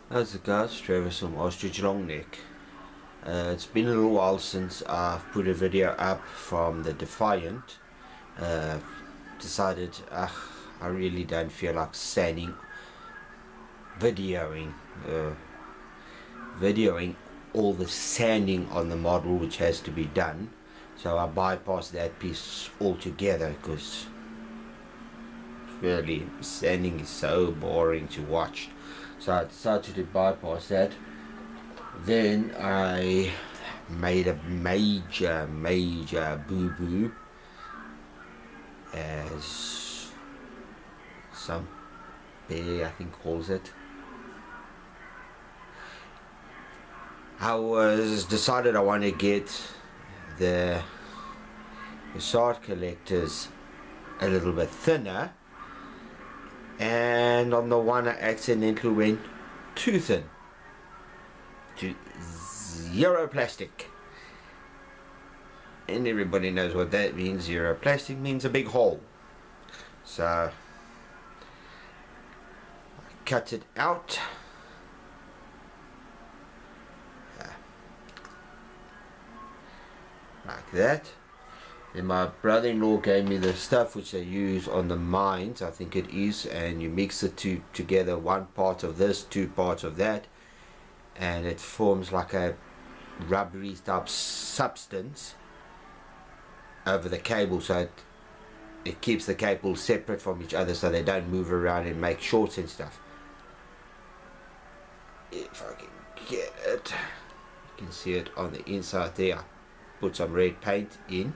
How's it guys? Travis from Ostrich Longneck. It's been a little while since I've put a video up from the Defiant. Uh, Decided I really don't feel like videoing, uh, videoing all the sanding on the model which has to be done. So I bypassed that piece altogether because really sanding is so boring to watch. So I decided to bypass that. Then I made a major boo-boo, as some bear I think calls it. I was decided I want to get the shard collectors a little bit thinner, and on the one I accidentally went too thin, to zero plastic, and everybody knows what that means. Zero plastic means a big hole. So I cut it out, like that. Then my brother-in-law gave me the stuff which they use on the mines, I think it is, and you mix the two together, one part of this, two parts of that, and it forms like a rubbery type substance over the cable, so it keeps the cables separate from each other so they don't move around and make shorts and stuff. If I can get it, you can see it on the inside there. I put some red paint in.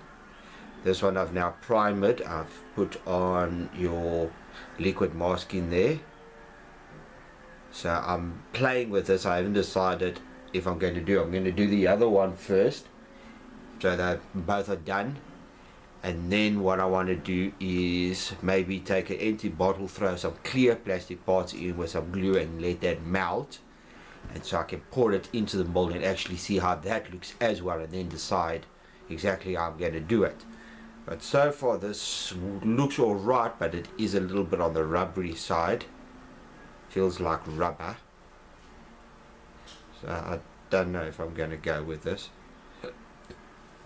This one I've now primed. I've put on your liquid mask in there. So I'm playing with this. I haven't decided if I'm going to do the other one first, so that both are done. And then what I want to do is maybe take an empty bottle, throw some clear plastic parts in with some glue and let that melt, and so I can pour it into the mold and actually see how that looks as well, and then decide exactly how I'm going to do it. But so far this looks alright, but it is a little bit on the rubbery side. Feels like rubber. So I don't know if I'm going to go with this.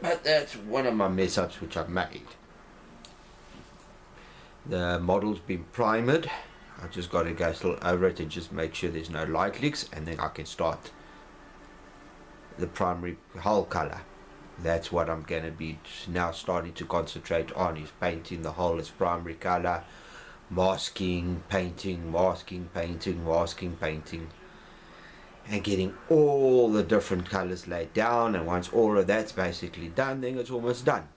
But that's one of my mess ups which I made. The model's been primed. I just got to go still over it and just make sure there's no light leaks, and then I can start the primary hull color. That's what I'm going to be now starting to concentrate on, is painting the hull as primary color, masking, painting, masking, painting, masking, painting, and getting all the different colors laid down. And once all of that's basically done, then it's almost done.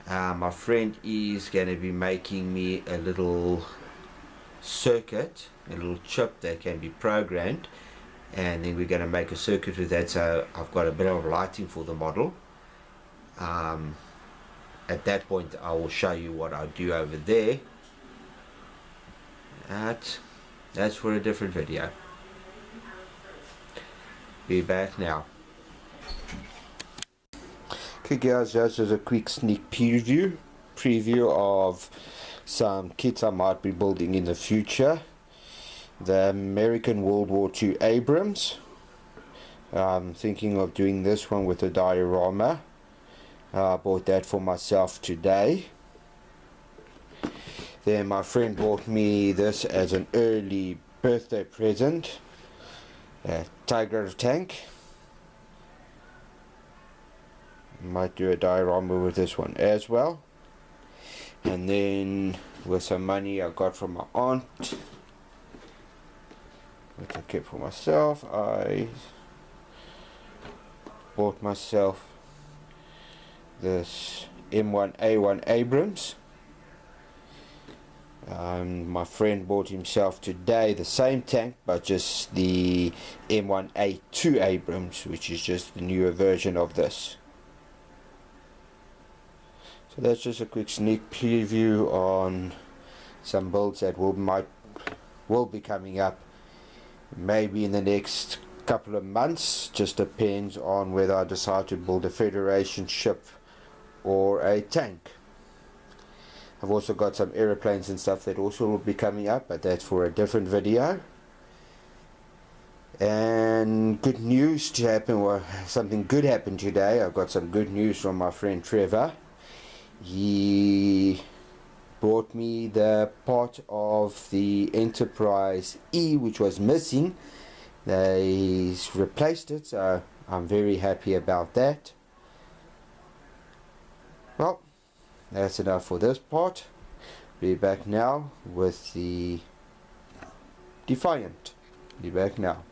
My friend is going to be making me a little circuit, a little chip that can be programmed, and then we're going to make a circuit with that, so I've got a bit of lighting for the model. At that point I will show you what I do over there. That's for a different video. Be back now. Okay guys, this is a quick sneak preview of some kits I might be building in the future. The American World War II Abrams. I'm thinking of doing this one with a diorama. I bought that for myself today. Then my friend bought me this as an early birthday present. A Tiger tank. Might do a diorama with this one as well. And then with some money I got from my aunt, which I kept for myself, I bought myself this M1A1 Abrams. My friend bought himself today the same tank, but just the M1A2 Abrams, which is just the newer version of this. So that's just a quick sneak preview on some builds that will be coming up maybe in the next couple of months. Just depends on whether I decide to build a Federation ship or a tank. I've also got some aeroplanes and stuff that also will be coming up, but that's for a different video. And good news to happen, or something good happened today. I've got some good news from my friend Trevor. He brought me the part of the Enterprise E which was missing. They replaced it, so I'm very happy about that. Well, that's enough for this part. Be back now with the Defiant. Be back now.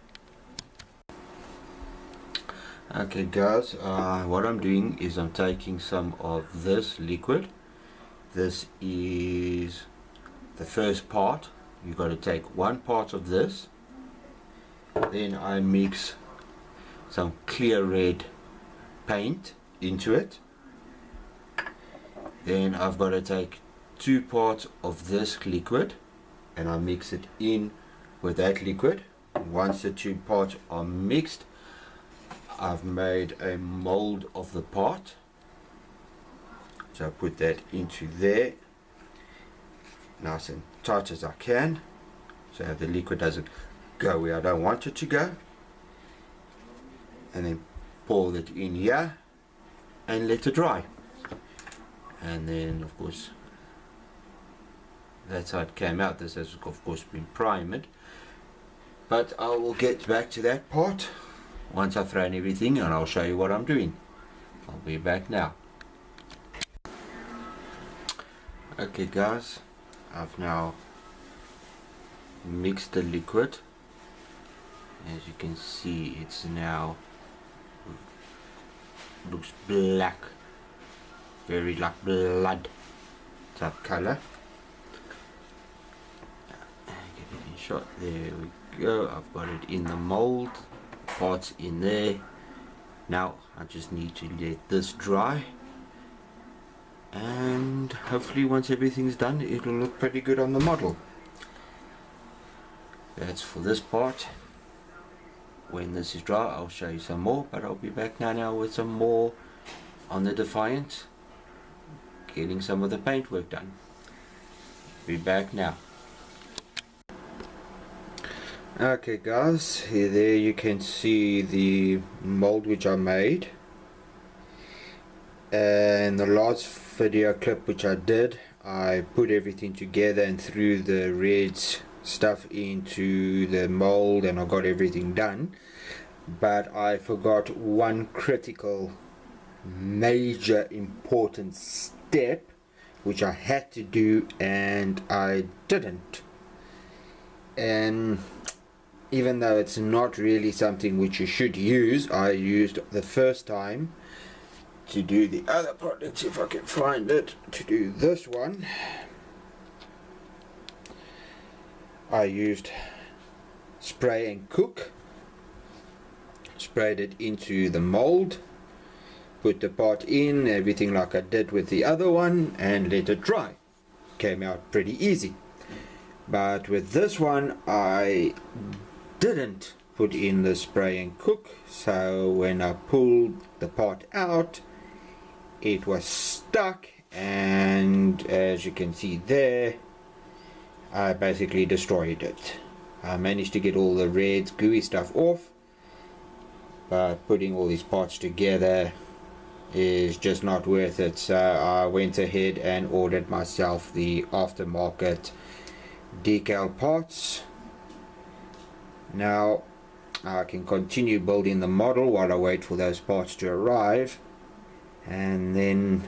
Okay guys, what I'm doing is I'm taking some of this liquid. This is the first part. You got to take one part of this, then I mix some clear red paint into it. Then I've got to take 2 parts of this liquid and I mix it in with that liquid. Once the 2 parts are mixed, I've made a mold of the part. So I put that into there, nice and tight as I can, so the liquid doesn't go where I don't want it to go. And then pour it in here and let it dry. And then of course that's how it came out. This has of course been primed, but I will get back to that part once I've thrown everything and I'll show you what I'm doing. I'll be back now. Okay guys, I've now mixed the liquid. As you can see, it's now looks black, very like blood type color. Get it in shot. There we go. I've got it in the mold, parts in there. Now I just need to let this dry, and hopefully once everything's done it'll look pretty good on the model. That's for this part. When this is dry I'll show you some more, but I'll be back now with some more on the Defiant, getting some of the paintwork done. Be back now. Okay guys, there you can see the mold which I made. And the last video clip which I did, I put everything together and threw the red stuff into the mold and I got everything done. But I forgot one critical, major, important step which I had to do and I didn't. And even though it's not really something which you should use, I used the first time to do the other part. Let's see if I can find it. To do this one, I used spray and cook. Sprayed it into the mold, put the part in, everything like I did with the other one, and let it dry. Came out pretty easy. But with this one I didn't put in the spray and cook, so when I pulled the part out it was stuck, and as you can see there, I basically destroyed it. I managed to get all the red gooey stuff off, but putting all these parts together is just not worth it, so I went ahead and ordered myself the aftermarket decal parts. Now I can continue building the model while I wait for those parts to arrive, and then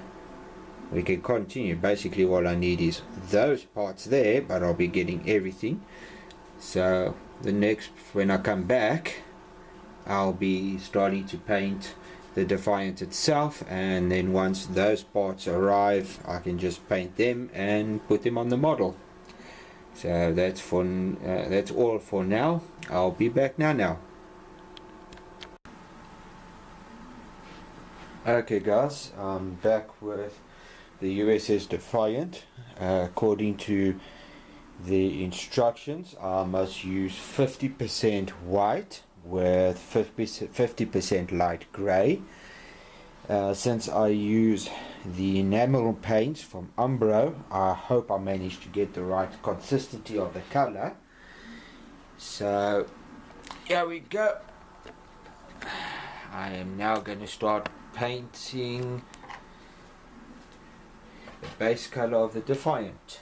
we can continue. Basically all I need is those parts there, but I'll be getting everything. So the next, when I come back, I'll be starting to paint the Defiant itself, and then once those parts arrive I can just paint them and put them on the model. So that's all for now. I'll be back now. Okay guys, I'm back with the USS Defiant. According to the instructions, I must use 50% white with 50% light grey. Since I use the enamel paints from Umbro, I hope I managed to get the right consistency of the color. So Here we go. I am now going to start painting the base color of the Defiant.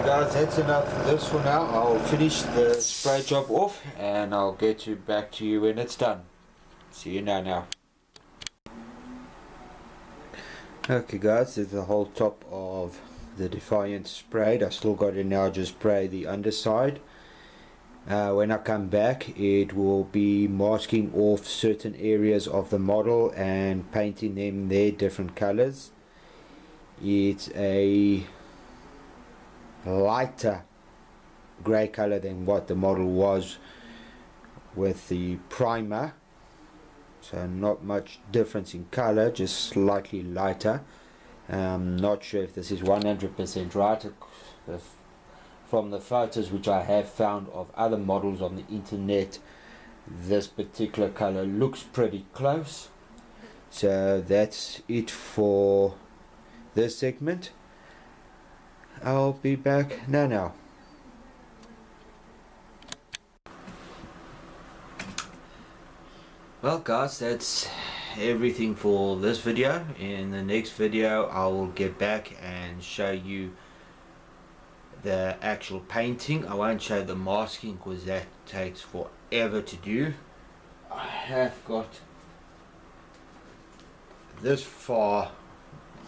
Guys, that's enough for this for now. I'll finish the spray job off and I'll get back to you when it's done. See you now. Okay guys, there's the whole top of the Defiant sprayed. I still got to now just spray the underside. When I come back, it will be masking off certain areas of the model and painting them their different colors. It's a lighter grey color than what the model was with the primer, so not much difference in color, just slightly lighter. Not sure if this is 100% right. From the photos which I have found of other models on the internet, this particular color looks pretty close. So that's it for this segment. I'll be back now. Well guys, that's everything for this video. In the next video I will get back and show you the actual painting. I won't show the masking because that takes forever to do. I have got this far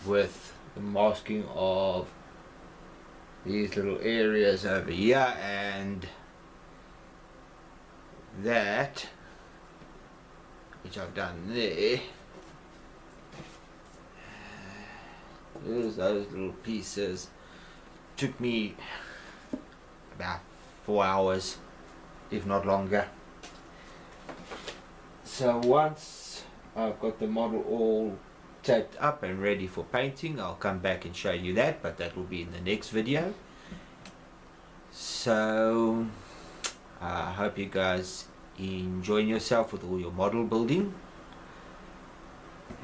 with the masking of these little areas over here and that which I've done there. There's those little pieces. Took me about 4 hours, if not longer. So once I've got the model all taped up and ready for painting, I'll come back and show you that, but that will be in the next video. So I hope you guys enjoying yourself with all your model building,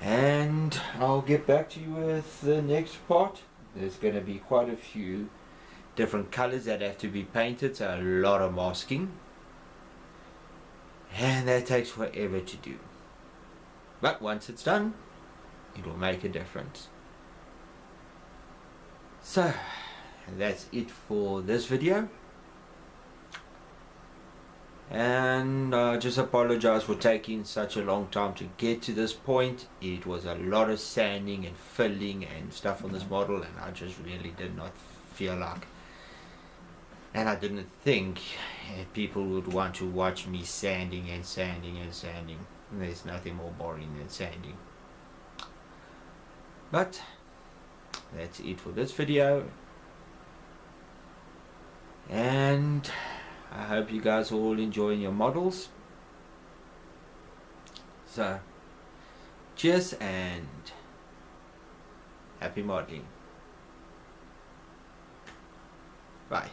and I'll get back to you with the next part. There's going to be quite a few different colors that have to be painted, so a lot of masking, and that takes forever to do, but once it's done it will make a difference. So that's it for this video, and I just apologize for taking such a long time to get to this point. It was a lot of sanding and filling and stuff on this model, and I just really did not feel like, and I didn't think people would want to watch me sanding and sanding and sanding. There's nothing more boring than sanding. But that's it for this video, and I hope you guys are all enjoying your models. So cheers and happy modeling. Bye.